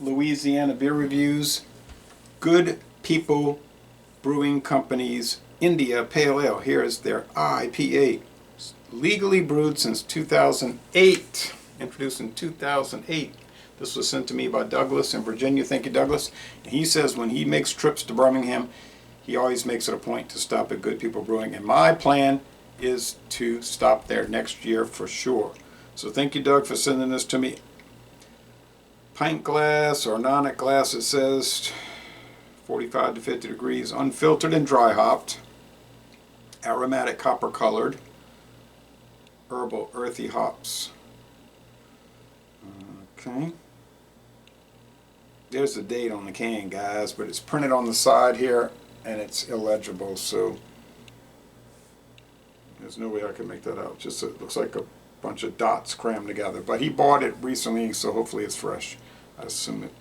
Louisiana beer reviews. Good People Brewing Company's India Pale Ale. Here is their IPA. Legally brewed since 2008. Introduced in 2008. This was sent to me by Douglas in Virginia. Thank you, Douglas. And he says when he makes trips to Birmingham, he always makes it a point to stop at Good People Brewing. And my plan is to stop there next year for sure. So thank you, Doug, for sending this to me. Pint glass or nonic glass, it says 45 to 50 degrees, unfiltered and dry hopped, aromatic copper colored, herbal earthy hops. Okay. There's the date on the can, guys, but it's printed on the side here and it's illegible, so there's no way I can make that out. Just it looks like a bunch of dots crammed together. But he bought it recently, so hopefully it's fresh. I assume it.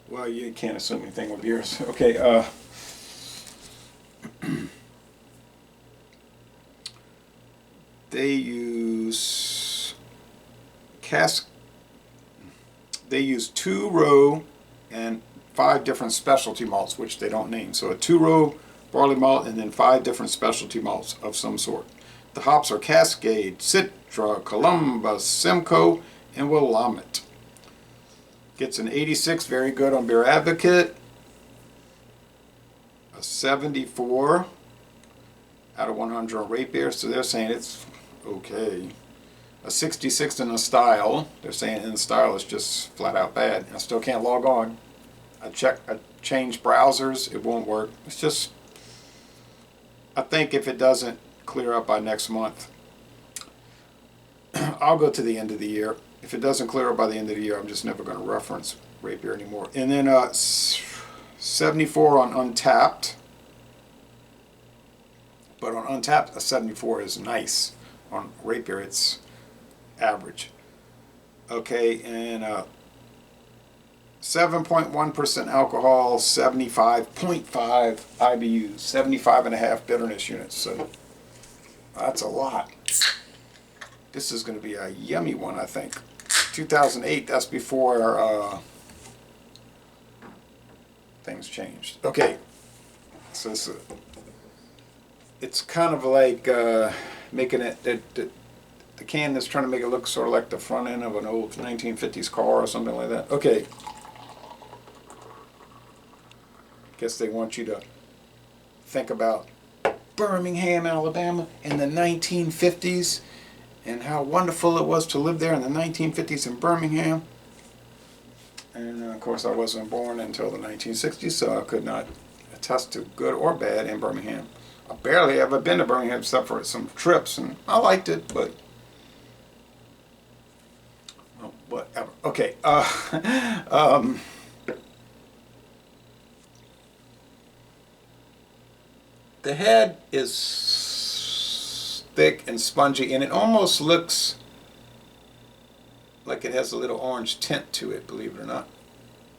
Well, you can't assume anything with beers. Okay. They use They use 2-row and 5 different specialty malts, which they don't name. So a 2-row barley malt and then 5 different specialty malts of some sort. The hops are Cascade, Citra, Columbus, Simcoe, and Willamette. Gets an 86, very good on Beer Advocate. A 74 out of 100 on Rate Beer, so they're saying it's okay. A 66 in the style. They're saying in the style it's just flat out bad. I still can't log on. I changed browsers, it won't work. It's just, I think if it doesn't clear up by next month, I'll go to the end of the year. If it doesn't clear up by the end of the year, I'm just never going to reference Rate Beer anymore. And then 74 on Untapped. But on Untapped, a 74 is nice. On Rate Beer, it's average. Okay, and 7.1% alcohol, 75.5 IBUs, 75.5 bitterness units. So that's a lot. This is going to be a yummy one, I think. 2008, that's before things changed. Okay, so it's kind of like making it, the can is trying to make it look sort of like the front end of an old 1950s car or something like that. Okay. Guess they want you to think about Birmingham, Alabama in the 1950s and how wonderful it was to live there in the 1950s in Birmingham. And of course I wasn't born until the 1960s, so I could not attest to good or bad in Birmingham. I barely ever been to Birmingham except for some trips, and I liked it, but well, whatever. Okay. The head is thick and spongy, and it almost looks like it has a little orange tint to it, believe it or not.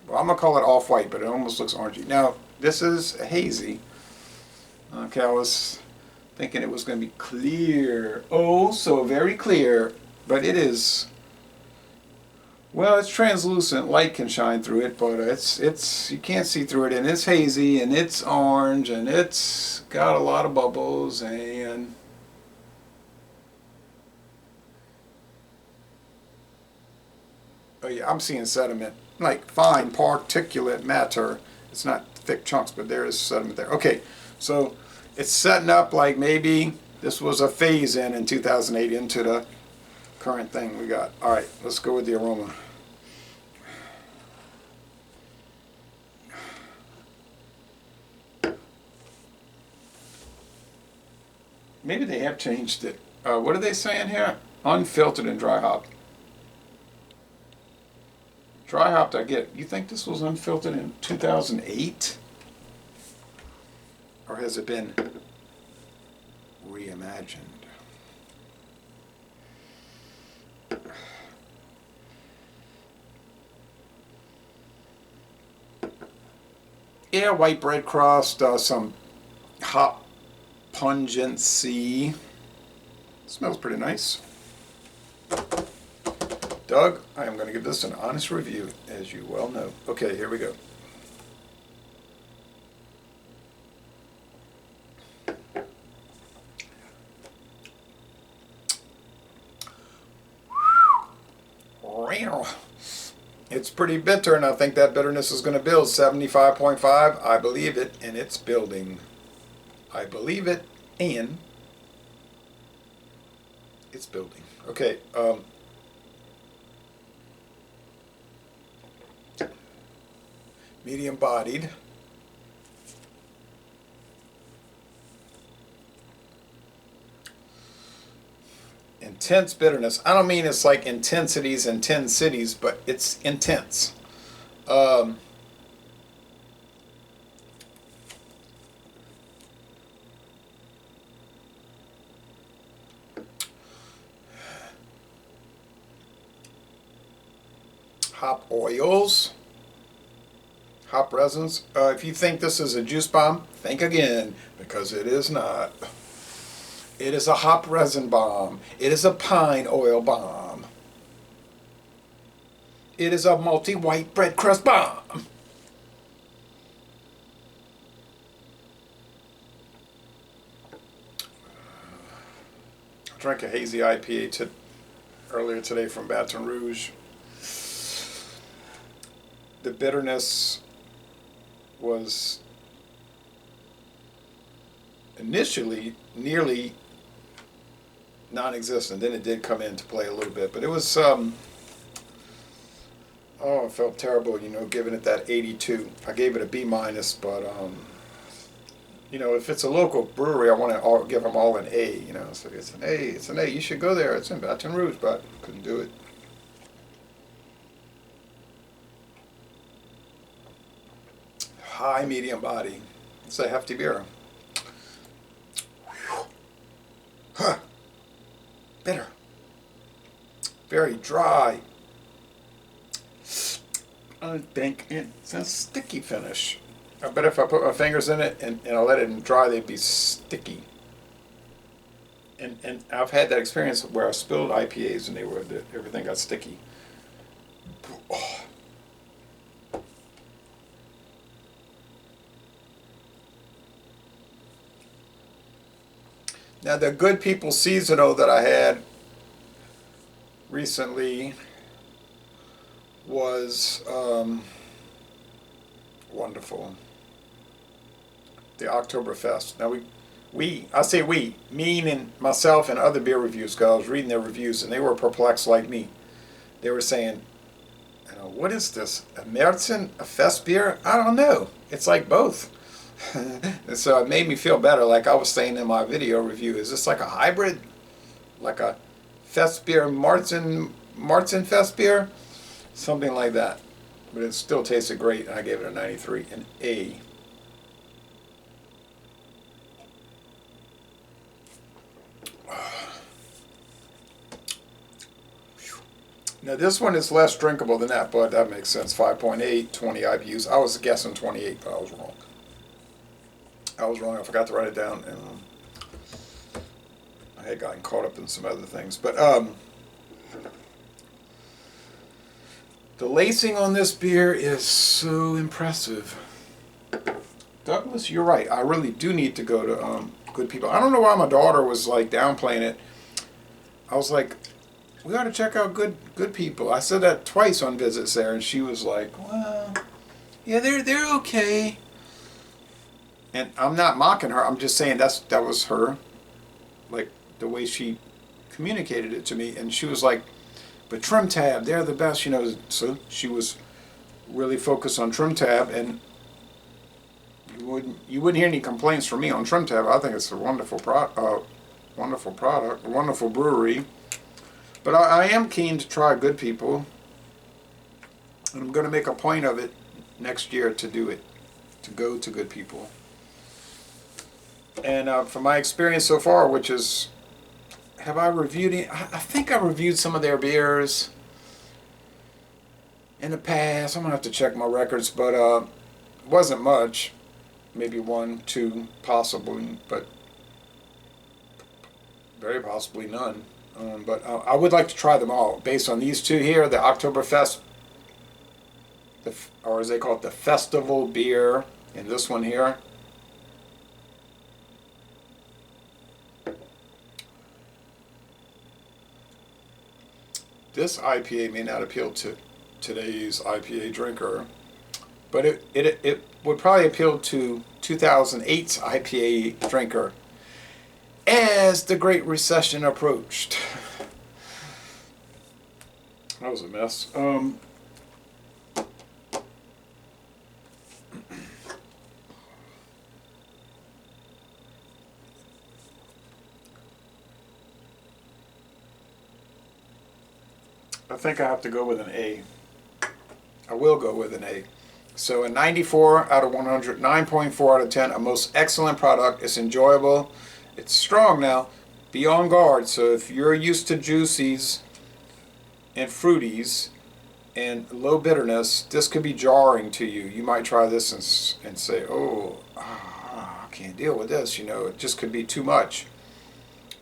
Well, I'm going to call it off-white, but it almost looks orangey. Now, this is a hazy. Okay, I was thinking it was going to be clear. Oh, so very clear. But it is, well, it's translucent. Light can shine through it, but it's you can't see through it. And it's hazy, and it's orange, and it's got a lot of bubbles, and oh yeah, I'm seeing sediment, like fine particulate matter. It's not thick chunks, but there is sediment there. Okay, so it's setting up like maybe this was a phase in 2008 into the current thing we got. All right, let's go with the aroma. Maybe they have changed it. What are they saying here? Unfiltered and dry hopped. Dry hopped, I get. You think this was unfiltered in 2008? Or has it been reimagined? Yeah, white bread crust, some hop pungency. Smells pretty nice. Doug, I am going to give this an honest review, as you well know. Okay, here we go. It's pretty bitter, and I think that bitterness is going to build. 75.5, I believe it, and it's building. I believe it, and it's building. Okay, medium bodied. Intense bitterness. I don't mean it's like intensities in 10 cities, but it's intense. Hop oils, hop resins. If you think this is a juice bomb, think again, because it is not. It is a hop resin bomb. It is a pine oil bomb. It is a multi-white bread crust bomb. I drank a hazy IPA earlier today from Baton Rouge. The bitterness was initially nearly non-existent. Then it did come into play a little bit, but it was oh, it felt terrible, you know, giving it that 82. I gave it a B minus, but you know, if it's a local brewery, I want to give them all an A, you know. So it's an A, it's an A. You should go there. It's in Baton Rouge, but couldn't do it. High medium body. It's a hefty beer. Huh. Bitter. Very dry. I think it's a sticky finish. I bet if I put my fingers in it and I let it dry, they'd be sticky. And I've had that experience where I spilled IPAs and everything got sticky. Oh. Now the Good People Seasonal that I had recently was wonderful. The Oktoberfest. Now I say we, meaning myself and other beer reviews, because I was reading their reviews and they were perplexed like me. They were saying, you know, what is this? A Märzen, a fest beer? I don't know. It's like both. And so it made me feel better, like I was saying in my video review. Is this like a hybrid? Like a fest beer, Märzen fest beer? Something like that. But it still tasted great, and I gave it a 93, an A. Now this one is less drinkable than that, but that makes sense. 5.8, 20 IBUs. I was guessing 28, but I was wrong. I forgot to write it down, and I had gotten caught up in some other things. But the lacing on this beer is so impressive. Douglas, you're right. I really do need to go to Good People. I don't know why my daughter was like downplaying it. I was like, we ought to check out Good People. I said that twice on visits there, and she was like, well, yeah, they're okay. And I'm not mocking her. I'm just saying that was her, like the way she communicated it to me. And she was like, but Trim Tab, they're the best, you know. So she was really focused on Trim Tab, and you wouldn't hear any complaints from me on Trim Tab. I think it's a wonderful product, a wonderful brewery. But I am keen to try Good People, and I'm going to make a point of it next year to do it, to go to Good People. And from my experience so far, which is, have I reviewed it? I think I reviewed some of their beers in the past. I'm going to have to check my records, but it wasn't much. Maybe 1, 2, possibly, but very possibly none. But I would like to try them all based on these two here, the Oktoberfest, or as they call it, the festival beer, and this one here. This IPA may not appeal to today's IPA drinker, but it would probably appeal to 2008's IPA drinker as the Great Recession approached. That was a mess. I think I have to go with an A. I will go with an A. So a 94 out of 100, 9.4 out of 10, a most excellent product. It's enjoyable. It's strong now. Be on guard. So if you're used to juicies and fruities and low bitterness, this could be jarring to you. You might try this and say, oh, I can't deal with this. You know, it just could be too much.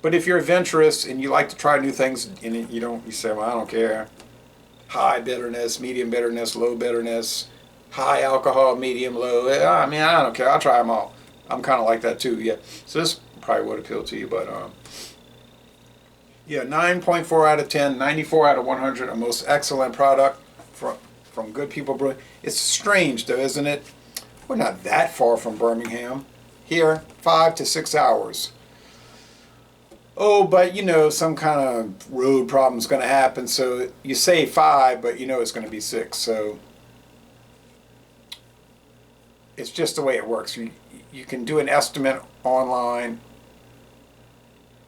But if you're adventurous and you like to try new things, and you say, well, I don't care. High bitterness, medium bitterness, low bitterness, high alcohol, medium, low. I mean, I don't care. I'll try them all. I'm kind of like that too. Yeah. So this probably would appeal to you, but yeah, 9.4 out of 10, 94 out of 100, a most excellent product from Good People Brewing. It's strange though, isn't it? We're not that far from Birmingham. Here, 5 to 6 hours. Oh, but you know, some kind of road problem is going to happen. So you say 5, but you know it's going to be 6. So it's just the way it works. You can do an estimate online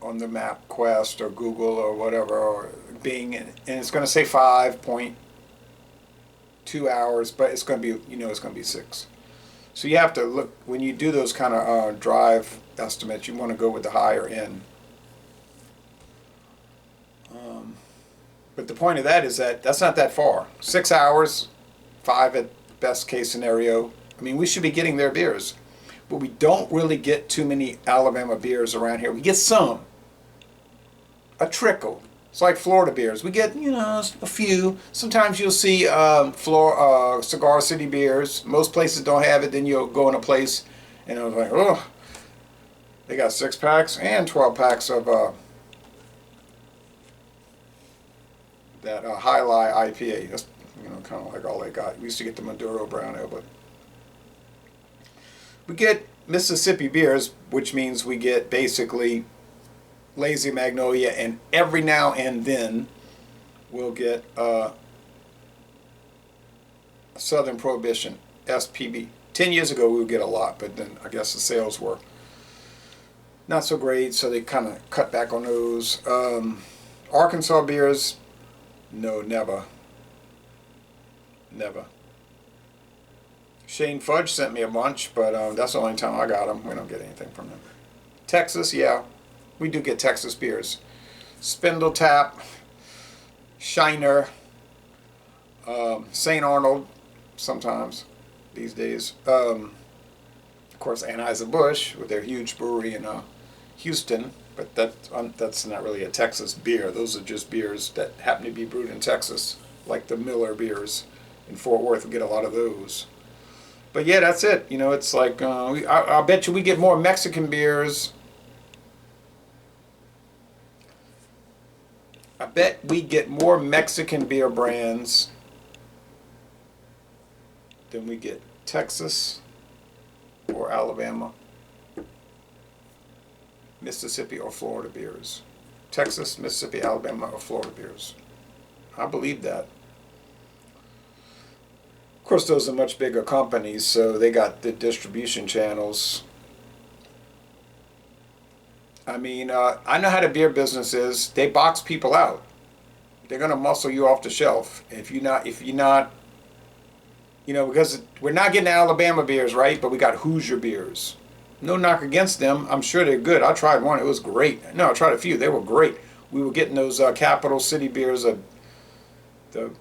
on the MapQuest or Google or whatever, or Bing, and it's going to say 5.2 hours, but it's going to be, you know, it's going to be 6. So you have to look, when you do those kind of drive estimates, you want to go with the higher end. But the point of that is that that's not that far. 6 hours, 5 at best case scenario. I mean, we should be getting their beers. But we don't really get too many Alabama beers around here. We get some. A trickle. It's like Florida beers. We get, you know, a few. Sometimes you'll see Cigar City beers. Most places don't have it. Then you'll go in a place and I was like, oh, they got 6-packs and 12-packs of that High Life IPA. That's, you know, kind of like all they got. We used to get the Maduro Brown Ale, but we get Mississippi beers, which means we get basically Lazy Magnolia, and every now and then we'll get Southern Prohibition, SPB. 10 years ago we would get a lot, but then I guess the sales were not so great, so they kind of cut back on those. Arkansas beers, no, never. Never. Shane Fudge sent me a bunch, but that's the only time I got them. We don't get anything from them. Texas, yeah. We do get Texas beers. Spindle Tap, Shiner, St. Arnold, sometimes these days. Of course, Anheuser-Busch with their huge brewery in Houston, but that's not really a Texas beer. Those are just beers that happen to be brewed in Texas, like the Miller beers in Fort Worth. We get a lot of those. But yeah, that's it. You know, it's like, I bet you we get more Mexican beers. I bet we get more Mexican beer brands than we get Texas or Alabama, Mississippi or Florida beers. Texas, Mississippi, Alabama, or Florida beers. I believe that. Of course, those are much bigger companies, so they got the distribution channels. I mean, I know how the beer business is. They box people out. They're gonna muscle you off the shelf. If you're not, you know, because we're not getting Alabama beers, right? But we got Hoosier beers. No knock against them. I'm sure they're good. I tried one. It was great. No, I tried a few. They were great. We were getting those Capital City beers. Those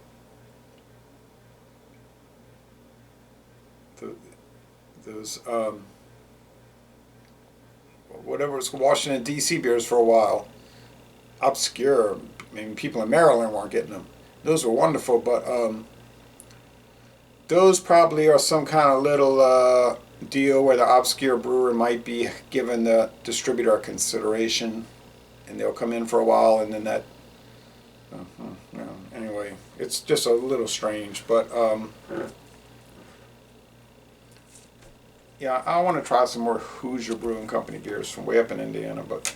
whatever it's Washington D.C. beers for a while. obscure. I mean, people in Maryland weren't getting them. Those were wonderful, but those probably are some kind of little deal where the obscure brewer might be giving the distributor a consideration, and they'll come in for a while, and then that. Anyway, it's just a little strange, but yeah, I want to try some more Hoosier Brewing Company beers from way up in Indiana, but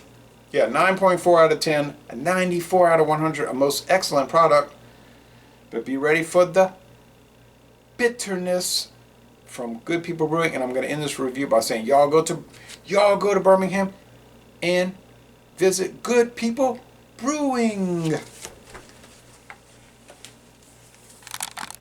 yeah, 9.4 out of 10, a 94 out of 100, a most excellent product. But be ready for the bitterness from Good People Brewing, and I'm going to end this review by saying y'all go to Birmingham and visit Good People Brewing.